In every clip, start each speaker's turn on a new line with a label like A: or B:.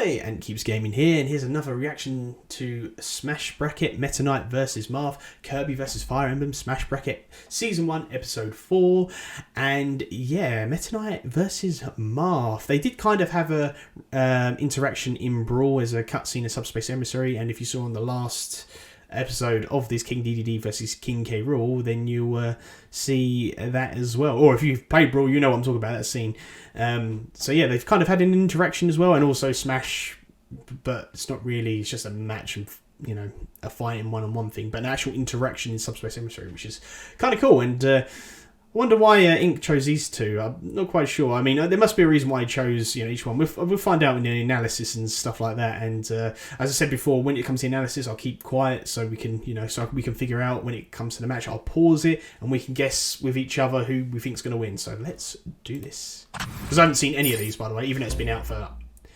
A: Hi, AntKeepsGaming here, and here's another reaction to Smash Bracket Meta Knight vs Marth, Kirby vs Fire Emblem Smash Bracket Season 1 Episode 4, and yeah, Meta Knight versus Marth. They did kind of have a interaction in Brawl as a cutscene of Subspace Emissary, and if you saw on the last episode of this King DDD versus King K. Rool, then you see that as well. Or if you've played Brawl, you know what I'm talking about, that scene. So yeah, they've kind of had an interaction as well, and also Smash, but it's not really, it's just a match and, you know, a fighting one-on-one thing, but an actual interaction in Subspace Emissary, which is kind of cool. And I wonder why Ink chose these two. I'm not quite sure. I mean, there must be a reason why he chose, you know, each one. We'll find out in the analysis and stuff like that. And as I said before, when it comes to analysis, I'll keep quiet so we can, you know, so we can figure out when it comes to the match. I'll pause it and we can guess with each other who we think's going to win. So let's do this. Because I haven't seen any of these, by the way, even though it's been out for.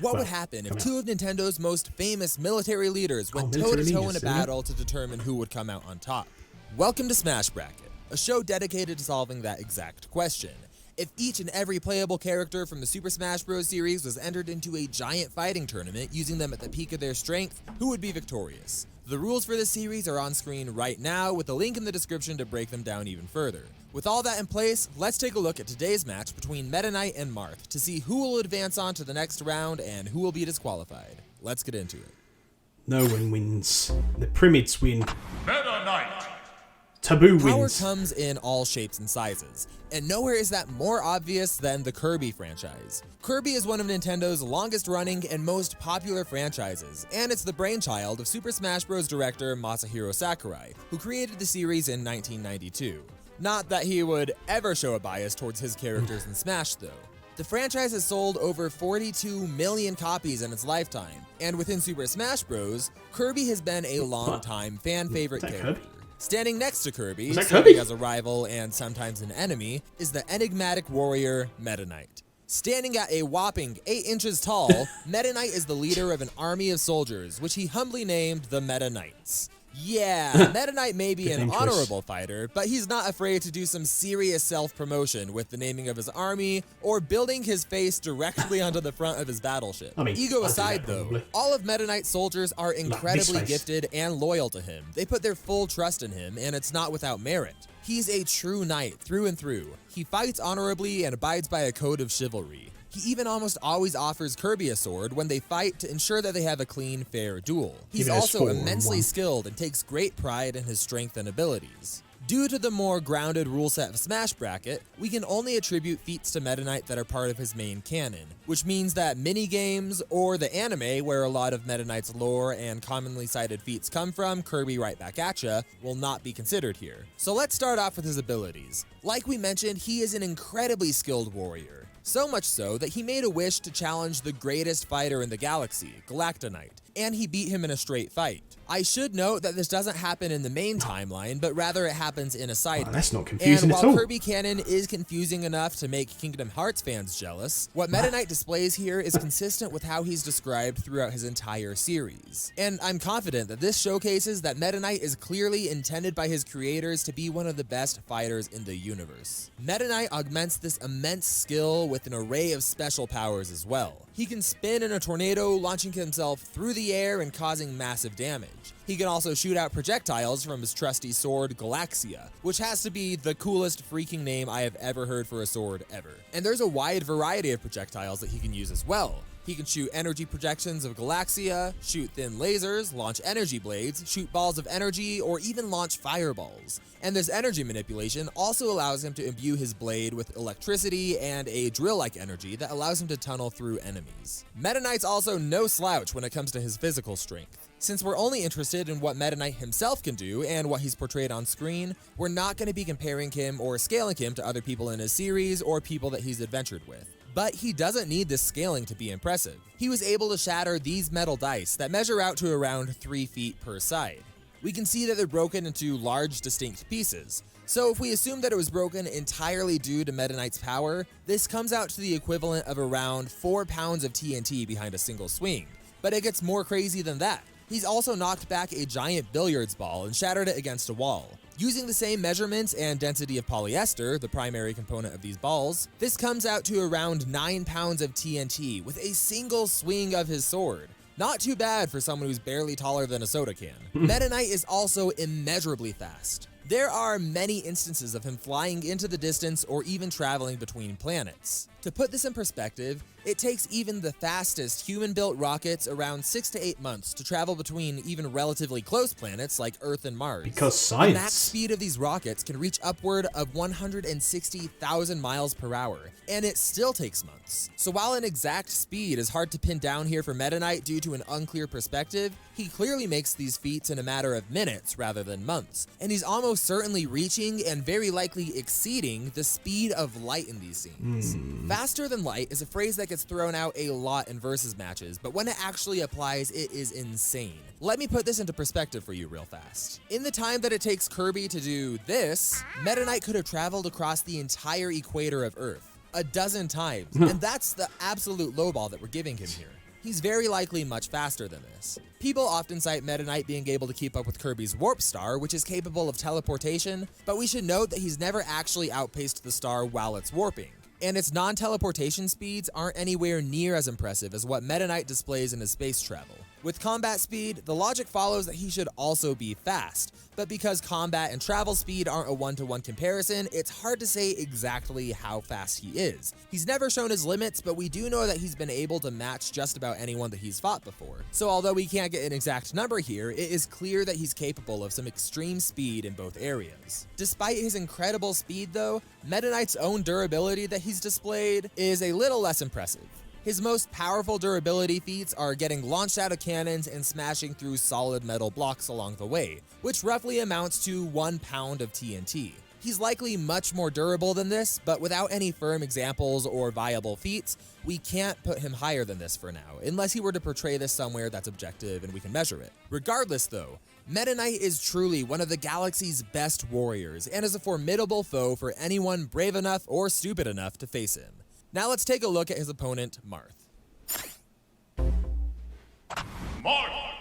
B: What would happen if two of Nintendo's most famous military leaders went toe-to-toe in a battle to determine who would come out on top? Welcome to Smash Bracket, a show dedicated to solving that exact question. If each and every playable character from the Super Smash Bros. Series was entered into a giant fighting tournament using them at the peak of their strength, who would be victorious? The rules for this series are on screen right now, with a link in the description to break them down even further. With all that in place, let's take a look at today's match between Meta Knight and Marth to see who will advance on to the next round and who will be disqualified. Let's get into it.
A: No one wins. The Primids win.
C: Meta Knight.
A: Taboo
B: Power
A: wins.
B: comes in all shapes and sizes, and nowhere is that more obvious than the Kirby franchise. Kirby is one of Nintendo's longest running and most popular franchises, and it's the brainchild of Super Smash Bros. Director Masahiro Sakurai, who created the series in 1992. Not that he would ever show a bias towards his characters in Smash, though. The franchise has sold over 42 million copies in its lifetime, and within Super Smash Bros., Kirby has been a long-time fan-favorite character.
A: Kirby?
B: Standing next to Kirby,
A: Kirby?
B: serving as a rival and sometimes an enemy, is the enigmatic warrior Meta Knight. Standing at a whopping 8 inches tall, Meta Knight is the leader of an army of soldiers, which he humbly named the Meta Knights. Yeah, Meta Knight may be an honorable fighter, but he's not afraid to do some serious self-promotion with the naming of his army or building his face directly onto the front of his battleship.
A: I mean,
B: Ego aside, though, all of Meta Knight's soldiers are incredibly gifted and loyal to him. They put their full trust in him, and it's not without merit. He's a true knight through and through. He fights honorably and abides by a code of chivalry. He even almost always offers Kirby a sword when they fight to ensure that they have a clean, fair duel. He's also immensely skilled and takes great pride in his strength and abilities. Due to the more grounded rule set of Smash Bracket, we can only attribute feats to Meta Knight that are part of his main canon, which means that mini-games or the anime where a lot of Meta Knight's lore and commonly cited feats come from, Kirby right back at ya, will not be considered here. So let's start off with his abilities. Like we mentioned, he is an incredibly skilled warrior. So much so that he made a wish to challenge the greatest fighter in the galaxy, Galactonite, and he beat him in a straight fight. I should note that this doesn't happen in the main timeline, but rather it happens in a side.
A: That's not confusing
B: at all. And while Kirby canon is confusing enough to make Kingdom Hearts fans jealous, what Meta Knight displays here is consistent with how he's described throughout his entire series. And I'm confident that this showcases that Meta Knight is clearly intended by his creators to be one of the best fighters in the universe. Meta Knight augments this immense skill with an array of special powers as well. He can spin in a tornado, launching himself through the air and causing massive damage. He can also shoot out projectiles from his trusty sword, Galaxia, which has to be the coolest freaking name I have ever heard for a sword ever. And there's a wide variety of projectiles that he can use as well. He can shoot energy projections of Galaxia, shoot thin lasers, launch energy blades, shoot balls of energy, or even launch fireballs. And this energy manipulation also allows him to imbue his blade with electricity and a drill-like energy that allows him to tunnel through enemies. Meta Knight's also no slouch when it comes to his physical strength. Since we're only interested in what Meta Knight himself can do and what he's portrayed on screen, we're not going to be comparing him or scaling him to other people in his series or people that he's adventured with. But he doesn't need this scaling to be impressive. He was able to shatter these metal dice that measure out to around 3 feet per side. We can see that they're broken into large, distinct pieces. So if we assume that it was broken entirely due to Meta Knight's power, this comes out to the equivalent of around 4 pounds of TNT behind a single swing. But it gets more crazy than that. He's also knocked back a giant billiards ball and shattered it against a wall. Using the same measurements and density of polyester, the primary component of these balls, this comes out to around 9 pounds of TNT with a single swing of his sword. Not too bad for someone who's barely taller than a soda can. Meta Knight is also immeasurably fast. There are many instances of him flying into the distance or even traveling between planets. To put this in perspective, it takes even the fastest human-built rockets around 6 to 8 months to travel between even relatively close planets like Earth and Mars.
A: Because science.
B: The max speed of these rockets can reach upward of 160,000 miles per hour, and it still takes months. So while an exact speed is hard to pin down here for Meta Knight due to an unclear perspective, he clearly makes these feats in a matter of minutes rather than months, and he's almost certainly reaching and very likely exceeding the speed of light in these scenes. Faster than light is a phrase that gets thrown out a lot in versus matches, but when it actually applies, it is insane. Let me put this into perspective for you real fast. In the time that it takes Kirby to do this, Meta Knight could have traveled across the entire equator of Earth a dozen times, and that's the absolute lowball that we're giving him here. He's very likely much faster than this. People often cite Meta Knight being able to keep up with Kirby's Warp Star, which is capable of teleportation, but we should note that he's never actually outpaced the star while it's warping. And its non-teleportation speeds aren't anywhere near as impressive as what Meta Knight displays in his space travel. With combat speed, the logic follows that he should also be fast, but because combat and travel speed aren't a one-to-one comparison, it's hard to say exactly how fast he is. He's never shown his limits, but we do know that he's been able to match just about anyone that he's fought before. So although we can't get an exact number here, it is clear that he's capable of some extreme speed in both areas. Despite his incredible speed though, Meta Knight's own durability that he's displayed is a little less impressive. His most powerful durability feats are getting launched out of cannons and smashing through solid metal blocks along the way, which roughly amounts to 1 pound of TNT. He's likely much more durable than this, but without any firm examples or viable feats, we can't put him higher than this for now, unless he were to portray this somewhere that's objective and we can measure it. Regardless though, Meta Knight is truly one of the galaxy's best warriors and is a formidable foe for anyone brave enough or stupid enough to face him. Now let's take a look at his opponent, Marth.
C: Marth!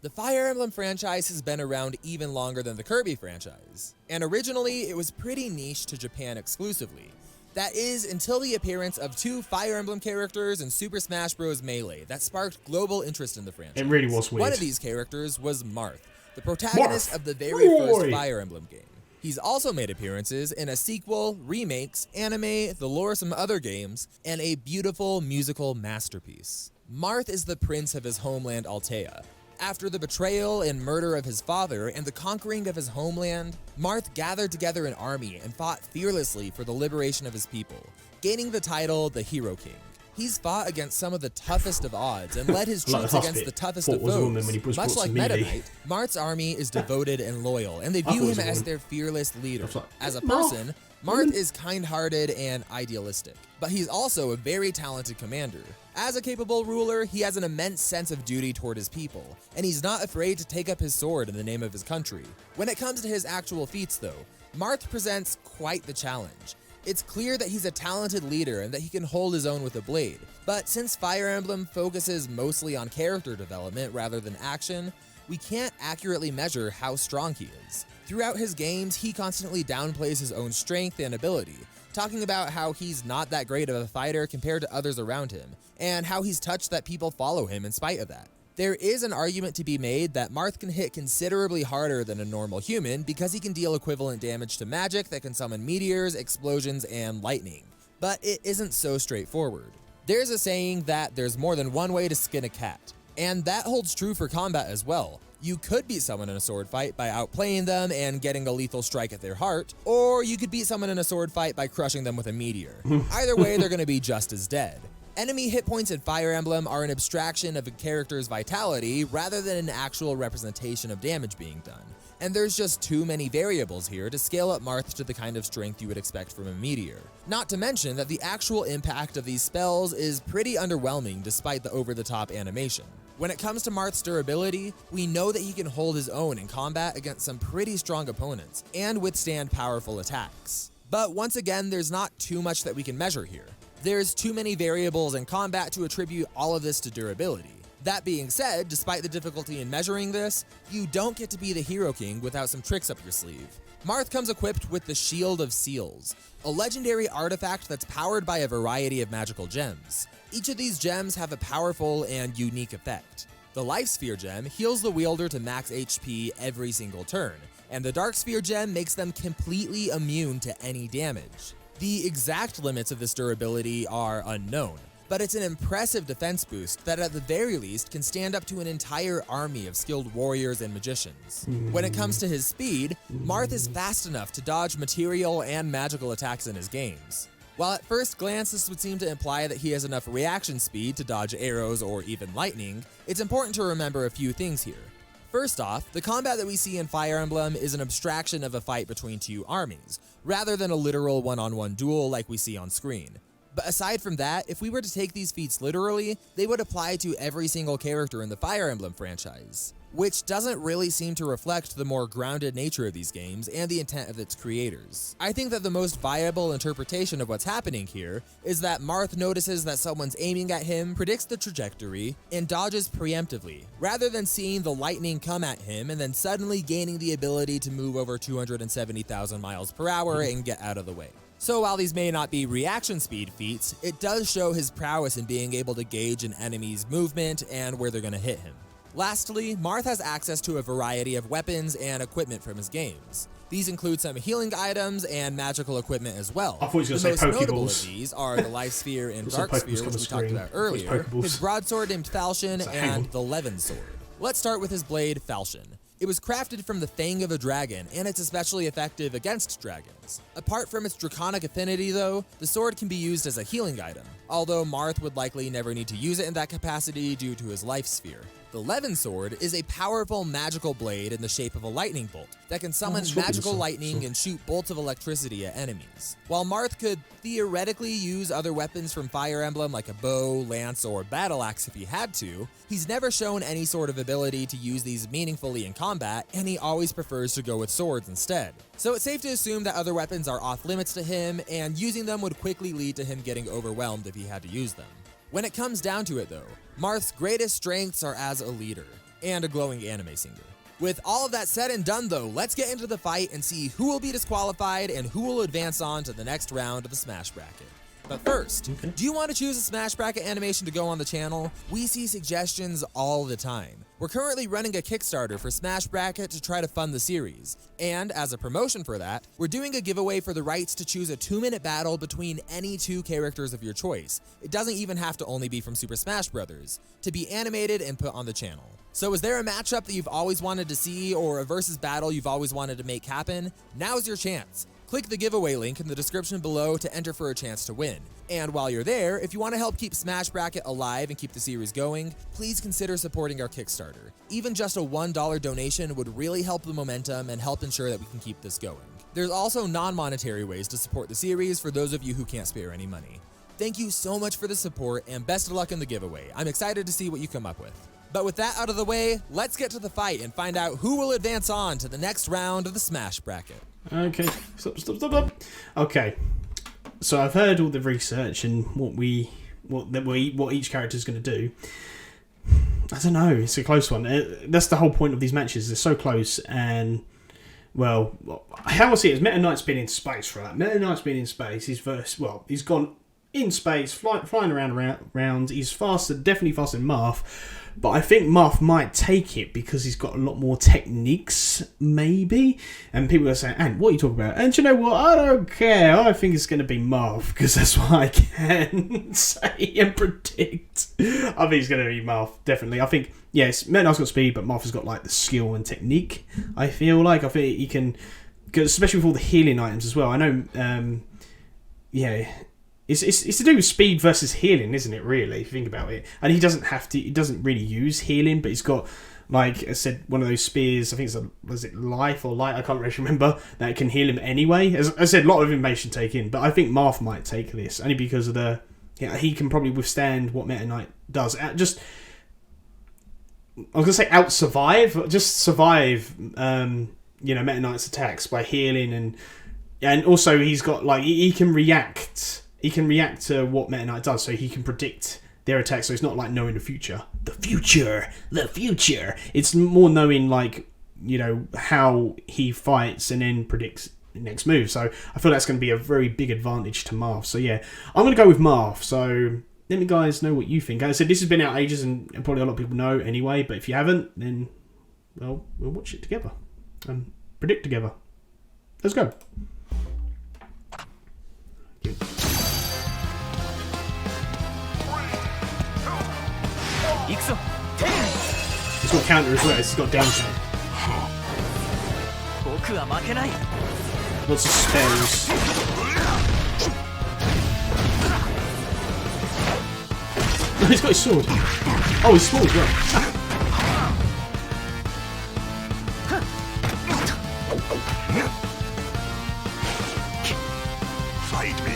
B: The Fire Emblem franchise has been around even longer than the Kirby franchise, and originally it was pretty niche to Japan exclusively. That is, until the appearance of 2 Fire Emblem characters in Super Smash Bros. Melee that sparked global interest in the franchise.
A: It really was weird.
B: One of these characters was Marth, the protagonist of the very first Fire Emblem game. He's also made appearances in a sequel, remakes, anime, the lore of some other games, and a beautiful musical masterpiece. Marth is the prince of his homeland Altea. After the betrayal and murder of his father and the conquering of his homeland, Marth gathered together an army and fought fearlessly for the liberation of his people, gaining the title the Hero King. He's fought against some of the toughest of odds and led his troops against the toughest of foes. Much like Meta Knight, Marth's army is devoted and loyal, and they view him as their fearless leader. As a person, Marth is kind-hearted and idealistic, but he's also a very talented commander. As a capable ruler, he has an immense sense of duty toward his people, and he's not afraid to take up his sword in the name of his country. When it comes to his actual feats though, Marth presents quite the challenge. It's clear that he's a talented leader and that he can hold his own with a blade, but since Fire Emblem focuses mostly on character development rather than action, we can't accurately measure how strong he is. Throughout his games, he constantly downplays his own strength and ability, talking about how he's not that great of a fighter compared to others around him, and how he's touched that people follow him in spite of that. There is an argument to be made that Marth can hit considerably harder than a normal human because he can deal equivalent damage to magic that can summon meteors, explosions, and lightning. But it isn't so straightforward. There's a saying that there's more than one way to skin a cat, and that holds true for combat as well. You could beat someone in a sword fight by outplaying them and getting a lethal strike at their heart, or you could beat someone in a sword fight by crushing them with a meteor. Either way, they're going to be just as dead. Enemy hit points in Fire Emblem are an abstraction of a character's vitality rather than an actual representation of damage being done, and there's just too many variables here to scale up Marth to the kind of strength you would expect from a meteor. Not to mention that the actual impact of these spells is pretty underwhelming despite the over-the-top animation. When it comes to Marth's durability, we know that he can hold his own in combat against some pretty strong opponents and withstand powerful attacks. But once again, there's not too much that we can measure here. There's too many variables in combat to attribute all of this to durability. That being said, despite the difficulty in measuring this, you don't get to be the Hero King without some tricks up your sleeve. Marth comes equipped with the Shield of Seals, a legendary artifact that's powered by a variety of magical gems. Each of these gems have a powerful and unique effect. The Life Sphere gem heals the wielder to max HP every single turn, and the Dark Sphere gem makes them completely immune to any damage. The exact limits of this durability are unknown, but it's an impressive defense boost that at the very least can stand up to an entire army of skilled warriors and magicians. When it comes to his speed, Marth is fast enough to dodge material and magical attacks in his games. While at first glance this would seem to imply that he has enough reaction speed to dodge arrows or even lightning, it's important to remember a few things here. First off, the combat that we see in Fire Emblem is an abstraction of a fight between two armies, rather than a literal one-on-one duel like we see on screen. But aside from that, if we were to take these feats literally, they would apply to every single character in the Fire Emblem franchise, which doesn't really seem to reflect the more grounded nature of these games and the intent of its creators. I think that the most viable interpretation of what's happening here is that Marth notices that someone's aiming at him, predicts the trajectory, and dodges preemptively, rather than seeing the lightning come at him and then suddenly gaining the ability to move over 270,000 miles per hour and get out of the way. So while these may not be reaction speed feats, it does show his prowess in being able to gauge an enemy's movement and where they're going to hit him. Lastly, Marth has access to a variety of weapons and equipment from his games. These include some healing items and magical equipment as well.
A: I thought he was going to
B: The
A: say
B: most notable
A: Pokeballs.
B: of these are the Life Sphere and Dark
A: Pokeballs
B: Sphere,
A: come
B: which we
A: on
B: talked
A: screen.
B: about earlier,
A: Pokeballs.
B: his broadsword named Falchion,
A: hang
B: and
A: on.
B: the Levin Sword. Let's start with his blade, Falchion. It was crafted from the fang of a dragon, and it's especially effective against dragons. Apart from its draconic affinity though, the sword can be used as a healing item, although Marth would likely never need to use it in that capacity due to his life sphere. The Levin Sword is a powerful magical blade in the shape of a lightning bolt that can summon magical lightning and shoot bolts of electricity at enemies. While Marth could theoretically use other weapons from Fire Emblem like a bow, lance, or battle axe if he had to, he's never shown any sort of ability to use these meaningfully in combat, and he always prefers to go with swords instead. So it's safe to assume that other weapons are off limits to him, and using them would quickly lead to him getting overwhelmed if he had to use them. When it comes down to it though, Marth's greatest strengths are as a leader and a glowing anime singer. With all of that said and done though, let's get into the fight and see who will be disqualified and who will advance on to the next round of the Smash Bracket. But first, do you want to choose a Smash Bracket animation to go on the channel? We see suggestions all the time. We're currently running a Kickstarter for Smash Bracket to try to fund the series, and as a promotion for that, we're doing a giveaway for the rights to choose a 2-minute battle between any two characters of your choice. It doesn't even have to only be from Super Smash Bros. To be animated and put on the channel. So is there a matchup that you've always wanted to see or a versus battle you've always wanted to make happen? Now's your chance. Click the giveaway link in the description below to enter for a chance to win. And while you're there, if you want to help keep Smash Bracket alive and keep the series going, please consider supporting our Kickstarter. Even just a $1 donation would really help the momentum and help ensure that we can keep this going. There's also non-monetary ways to support the series for those of you who can't spare any money. Thank you so much for the support and best of luck in the giveaway. I'm excited to see what you come up with. But with that out of the way, let's get to the fight and find out who will advance on to the next round of the Smash Bracket.
A: Okay, stop. Okay, so I've heard all the research and what each character's going to do. I don't know, it's a close one. That's the whole point of these matches. They're so close, and well, how I see it is Meta Knight's been in space, right? Meta Knight's been in space. He's gone in space, flying around. He's faster, definitely faster than Marth. But I think Marth might take it because he's got a lot more techniques, maybe. And people are saying, "And what are you talking about?" And you know what? I don't care. I think it's going to be Marth because that's what I can say and predict. I think it's going to be Marth, definitely. I think, yes, Meta Knight's got speed, but Marth has got like the skill and technique. I think he can, because especially with all the healing items as well. I know, It's to do with speed versus healing, isn't it, really, if you think about it? And he doesn't really use healing, but he's got, like I said, one of those spears, I think was it life or light, I can't really remember, that can heal him anyway. As I said, a lot of information to take in, but I think Marth might take this, only because of he can probably withstand what Meta Knight does. I was going to say out-survive, just survive, Meta Knight's attacks by healing, and also he's got, like, he can react. He can react to what Meta Knight does, so he can predict their attacks. So it's not like knowing the future. The future. It's more knowing, like, you know, how he fights and then predicts the next move. So I feel that's going to be a very big advantage to Marth. So yeah, I'm going to go with Marth. So let me guys know what you think. As I said, this has been out ages and probably a lot of people know anyway, but if you haven't, then, well, we'll watch it together and predict together. Let's go. It's got counter as well, it's got down count. Lots of spells. He's got his sword. Oh, his sword as well.
C: Fight me.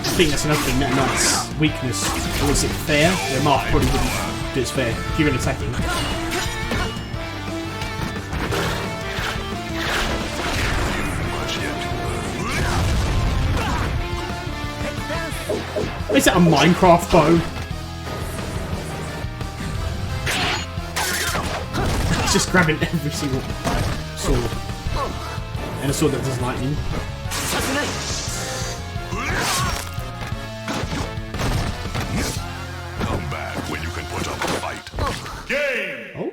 A: I think that's another thing, that Knight's weakness. Or is it fair? Yeah, Marth probably wouldn't do it's fair. If you're attacking. Is that a Minecraft bow? It's just grabbing every single sword. And a sword that does lightning.
C: Come back when you can put up a fight. Game!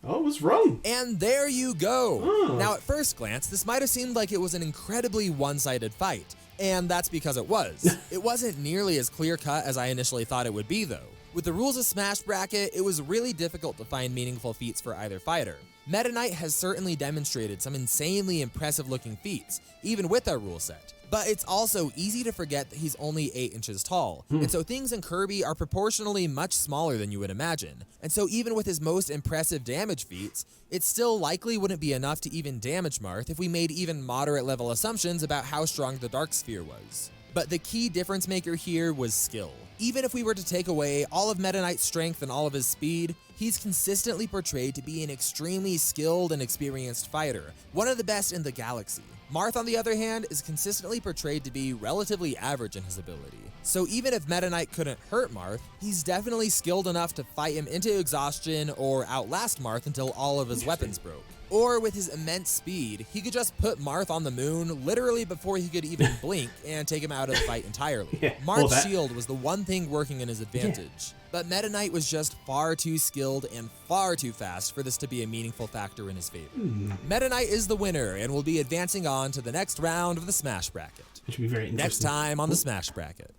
A: Oh, I was wrong.
B: And there you go. Now, at first glance, this might have seemed like it was an incredibly one-sided fight. And that's because it was. It wasn't nearly as clear-cut as I initially thought it would be, though. With the rules of Smash Bracket, it was really difficult to find meaningful feats for either fighter. Meta Knight has certainly demonstrated some insanely impressive-looking feats, even with our rule set. But it's also easy to forget that he's only 8 inches tall, and so things in Kirby are proportionally much smaller than you would imagine. And so even with his most impressive damage feats, it still likely wouldn't be enough to even damage Marth if we made even moderate level assumptions about how strong the Dark Sphere was. But the key difference maker here was skill. Even if we were to take away all of Meta Knight's strength and all of his speed, he's consistently portrayed to be an extremely skilled and experienced fighter, one of the best in the galaxy. Marth, on the other hand, is consistently portrayed to be relatively average in his ability. So even if Meta Knight couldn't hurt Marth, he's definitely skilled enough to fight him into exhaustion or outlast Marth until all of his weapons broke. Or with his immense speed, he could just put Marth on the moon literally before he could even blink and take him out of the fight entirely. Marth's shield was the one thing working in his advantage. But Meta Knight was just far too skilled and far too fast for this to be a meaningful factor in his favor. Meta Knight is the winner and will be advancing on to the next round of the Smash Bracket.
A: Which should be very interesting.
B: Next time on the Smash Bracket.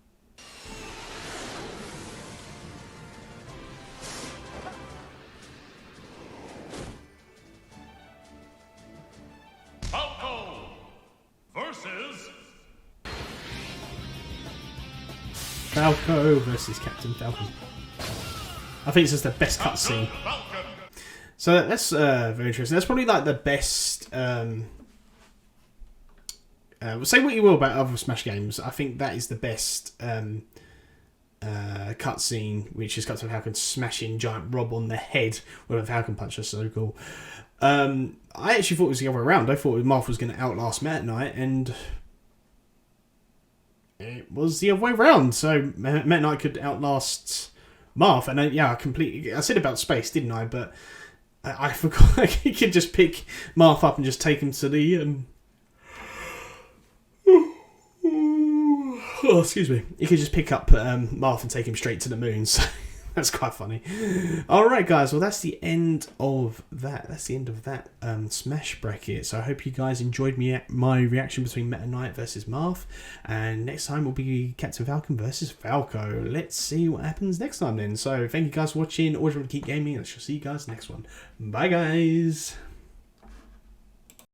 A: Falco versus Captain Falcon. I think this is the best cutscene. So that's very interesting. That's probably like the best. Say what you will about other Smash games. I think that is the best cutscene, which is Captain Falcon smashing Giant Rob on the head with a Falcon Punch. That's so cool. I actually thought it was the other way around. I thought Marth was going to outlast Meta Knight, and it was the other way around. So Meta Knight could outlast Marth, and I said about space, didn't I? But I forgot he could just pick Marth up and just take him to the oh, excuse me. You could just pick up Marth and take him straight to the moon. So that's quite funny. Alright guys, well that's the end of that. That's the end of that Smash Bracket. So I hope you guys enjoyed my reaction between Meta Knight versus Marth. And next time will be Captain Falcon versus Falco. Let's see what happens next time then. So thank you guys for watching. Always remember to keep gaming. I shall see you guys next one. Bye guys.